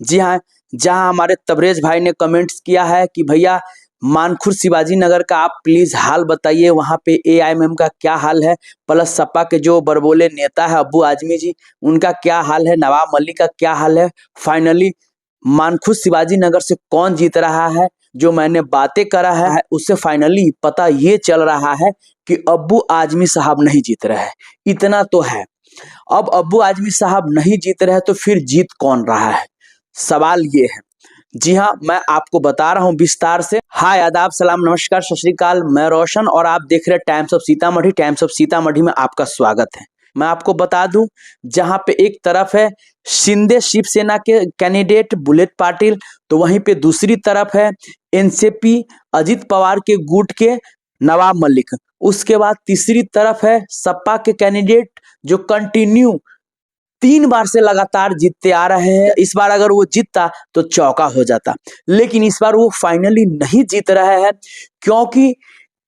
जी हाँ, जहां हमारे तबरेज भाई ने कमेंट्स किया है कि भैया मानखुर शिवाजी नगर का आप प्लीज हाल बताइए, वहां पे एआईएमएम का क्या हाल है, प्लस सपा के जो बड़बोले नेता है अब्बू आजमी जी, उनका क्या हाल है, नवाब मलिक का क्या हाल है। फाइनली मानखुर शिवाजी नगर से कौन जीत रहा है। जो मैंने बातें करा है उससे फाइनली पता ये चल रहा है कि अब्बू आजमी साहब नहीं जीत रहे हैं। इतना तो है। अब अब्बू आजमी साहब नहीं जीत रहे तो फिर जीत कौन रहा है, सवाल ये है। जी हाँ, मैं आपको बता रहा हूँ विस्तार से। हाय, आदाब, सलाम, नमस्कार, सत श्री अकाल। मैं रोशन और आप देख रहे हैं times of Sitamarhi. Times of Sitamarhi में आपका स्वागत है। मैं आपको बता दूं, जहां पे एक तरफ है शिंदे शिवसेना के कैंडिडेट बुलेट पाटिल, तो वहीं पे दूसरी तरफ है एनसीपी अजित पवार के गुट के नवाब मलिक। उसके बाद तीसरी तरफ है सपा के कैंडिडेट जो कंटिन्यू 3 बार से लगातार जीतते आ रहे हैं। इस बार अगर वो जीतता तो चौका हो जाता, लेकिन इस बार वो फाइनली नहीं जीत रहे हैं। क्योंकि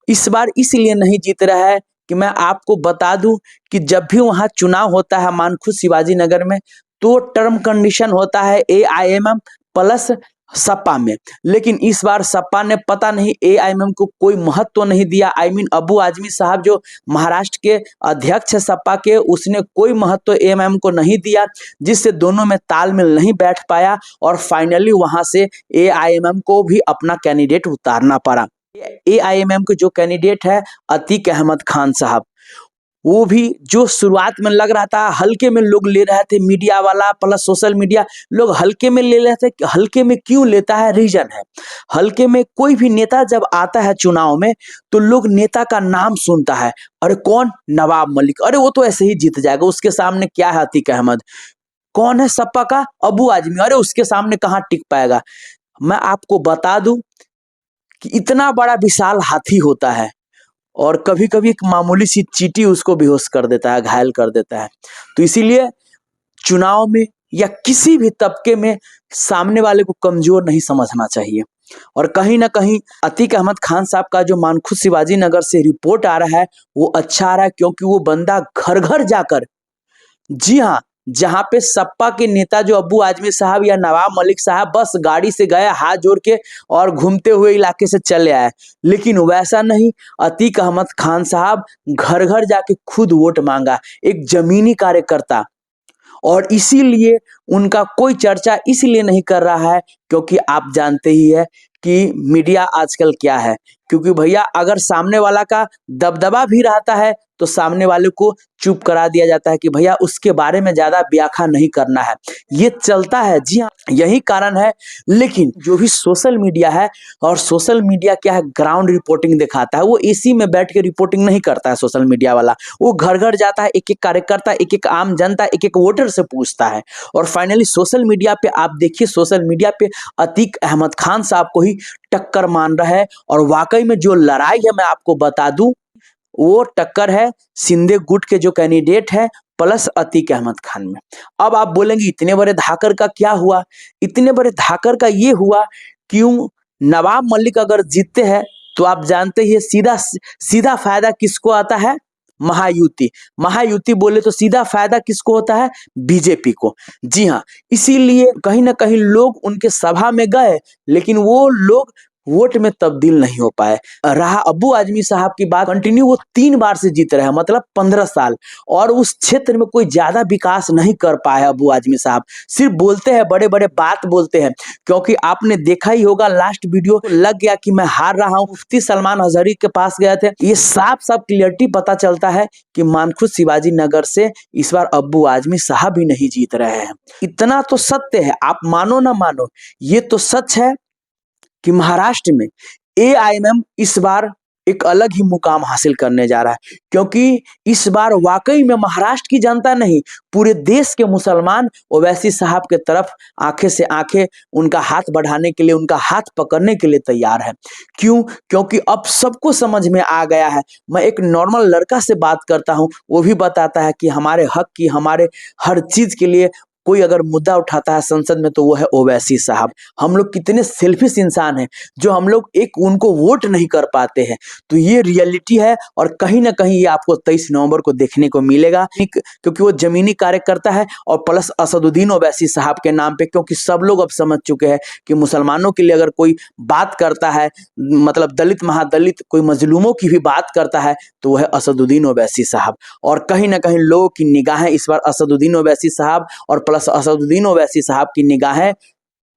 इस बार इसलिए नहीं जीत रहा है कि मैं आपको बता दूं कि जब भी वहां चुनाव होता है मानखुर शिवाजी नगर में, तो टर्म कंडीशन होता है एआईएमएम प्लस सपा में। लेकिन इस बार सपा ने पता नहीं एआईएमएम को कोई महत्व तो नहीं दिया। अब्बू आजमी साहब जो महाराष्ट्र के अध्यक्ष है सपा के, उसने कोई महत्व एआईएमएम को नहीं दिया, जिससे दोनों में तालमेल नहीं बैठ पाया और फाइनली वहां से एआईएमएम को भी अपना कैंडिडेट उतारना पड़ा। एआईएमएम के जो कैंडिडेट है अतीक अहमद खान साहब, वो भी जो शुरुआत में लग रहा था हल्के में लोग ले रहे थे, मीडिया वाला प्लस सोशल मीडिया लोग हल्के में ले रहे थे। हल्के में क्यों लेता है, रीजन है। हल्के में कोई भी नेता जब आता है चुनाव में तो लोग नेता का नाम सुनता है, अरे कौन, नवाब मलिक, अरे वो तो ऐसे ही जीत जाएगा, उसके सामने क्या है अतीक अहमद। कौन है सपा का, अब्बू आजमी, अरे उसके सामने कहाँ टिक पाएगा। मैं आपको बता दूं कि इतना बड़ा विशाल हाथी होता है और कभी कभी एक मामूली सी चींटी उसको बेहोश कर देता है, घायल कर देता है। तो इसीलिए चुनाव में या किसी भी तबके में सामने वाले को कमजोर नहीं समझना चाहिए। और कहीं ना कहीं अतीक अहमद खान साहब का जो मानखुर शिवाजी नगर से रिपोर्ट आ रहा है वो अच्छा आ रहा है, क्योंकि वो बंदा घर घर जाकर, जी हाँ, जहां पे सपा के नेता जो अब्बू आजमी साहब या नवाब मलिक साहब बस गाड़ी से गए हाथ जोड़ के और घूमते हुए इलाके से चले आए, लेकिन वैसा नहीं, अतीक अहमद खान साहब घर घर जाके खुद वोट मांगा, एक जमीनी कार्यकर्ता। और इसीलिए उनका कोई चर्चा इसलिए नहीं कर रहा है क्योंकि आप जानते ही है कि मीडिया आजकल क्या है। क्योंकि भैया अगर सामने वाला का दबदबा भी रहता है तो सामने वाले को चुप करा दिया जाता है कि भैया उसके बारे में ज्यादा व्याख्या नहीं करना है, ये चलता है। जी हाँ, यही कारण है। लेकिन जो भी सोशल मीडिया है, और सोशल मीडिया क्या है, ग्राउंड रिपोर्टिंग दिखाता है, वो एसी में बैठ के रिपोर्टिंग नहीं करता है सोशल मीडिया वाला। वो घर घर जाता है, एक एक कार्यकर्ता, एक एक आम जनता, एक एक वोटर से पूछता है। और फाइनली सोशल मीडिया पे आप देखिए, सोशल मीडिया पे अतीक अहमद खान साहब को ही टक्कर मान रहा है। और वाकई में जो लड़ाई है, मैं आपको बता दूं, वो टक्कर है शिंदे गुट के जो कैंडिडेट है प्लस अतीक अहमद खान में। अब आप बोलेंगे इतने बड़े धाकर का क्या हुआ। इतने बड़े धाकर का ये हुआ, क्यों, नवाब मलिक अगर जीतते हैं तो आप जानते ही सीधा सीधा फायदा किसको आता है, महायुति। महायुति बोले तो सीधा फायदा किसको होता है, बीजेपी को। जी हाँ, इसीलिए कहीं ना कहीं लोग उनके सभा में गए, लेकिन वो लोग वोट में तब्दील नहीं हो पाए। रहा अब्बू आजमी साहब की बात, कंटिन्यू वो 3 बार से जीत रहे हैं, मतलब 15 साल, और उस क्षेत्र में कोई ज्यादा विकास नहीं कर पाए अब्बू आजमी साहब। सिर्फ बोलते हैं, बड़े बड़े बात बोलते हैं। क्योंकि आपने देखा ही होगा लास्ट वीडियो लग गया कि मैं हार रहा हूं, मुफ्ती सलमान हजरी के पास गए थे। ये साफ साफ क्लियरिटी पता चलता है कि मानखुर शिवाजी नगर से इस बार अब्बू आजमी साहब ही नहीं जीत रहे हैं। इतना तो सत्य है, आप मानो ना मानो, ये तो सच है कि महाराष्ट्र में एआईएमएम इस बार एक अलग ही मुकाम हासिल करने जा रहा है। क्योंकि इस बार वाकई में महाराष्ट्र की जनता नहीं, पूरे देश के मुसलमान ओवैसी साहब के तरफ आंखें से आंखें, उनका हाथ बढ़ाने के लिए, उनका हाथ पकड़ने के लिए तैयार है। क्यों, क्योंकि अब सबको समझ में आ गया है। मैं एक नॉर्मल लड़का से बात करता हूं, वो भी बताता है कि हमारे हक की, हमारे हर चीज के लिए कोई अगर मुद्दा उठाता है संसद में तो वो है ओवैसी साहब। हम लोग कितने सेल्फिश इंसान हैं जो हम लोग एक उनको वोट नहीं कर पाते हैं। तो ये रियलिटी है और कहीं ना कहीं ये आपको 23 नवंबर को देखने को मिलेगा, क्योंकि वो जमीनी कार्यकर्ता है और प्लस असदुद्दीन ओवैसी साहब के नाम पे, क्योंकि सब लोग अब समझ चुके हैं कि मुसलमानों के लिए अगर कोई बात करता है, मतलब दलित महादलित कोई मजलूमों की भी बात करता है तो वह असदुद्दीन ओवैसी साहब। और कहीं ना कहीं लोगों की निगाहें इस बार असदुद्दीन ओवैसी साहब और प्लस असदुद्दीन ओवैसी साहब की निगाहें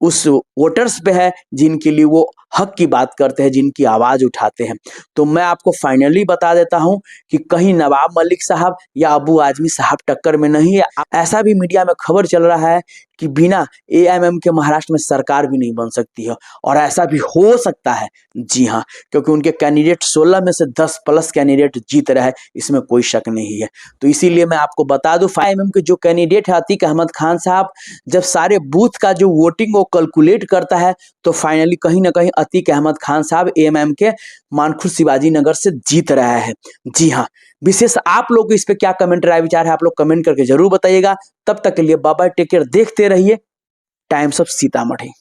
उस वोटर्स पे है जिनके लिए वो हक की बात करते हैं, जिनकी आवाज उठाते हैं। तो मैं आपको फाइनली बता देता हूं कि कहीं नवाब मलिक साहब या अबू आजमी साहब टक्कर में नहीं है। ऐसा भी मीडिया में खबर चल रहा है कि बिना एएमएम के महाराष्ट्र में सरकार भी नहीं बन सकती है, और ऐसा भी हो सकता है। जी हाँ, क्योंकि उनके कैंडिडेट 16 में से 10 प्लस कैंडिडेट जीत रहे हैं, इसमें कोई शक नहीं है। तो इसीलिए मैं आपको बता दूं, एएमएम के जो कैंडिडेट है अतीक अहमद खान साहब, जब सारे बूथ का जो वोटिंग वो कैलकुलेट करता है तो फाइनली कहीं ना कहीं अतीक अहमद खान साहब एएमएम के मानखुर्द शिवाजी नगर से जीत रहा है। जी हाँ, विशेष आप लोग इस पे क्या कमेंट राय विचार है, आप लोग कमेंट करके जरूर बताइएगा। तब तक के लिए बाय बाय, टेक केयर, देखते रहिए टाइम्स ऑफ सीतामढ़ी।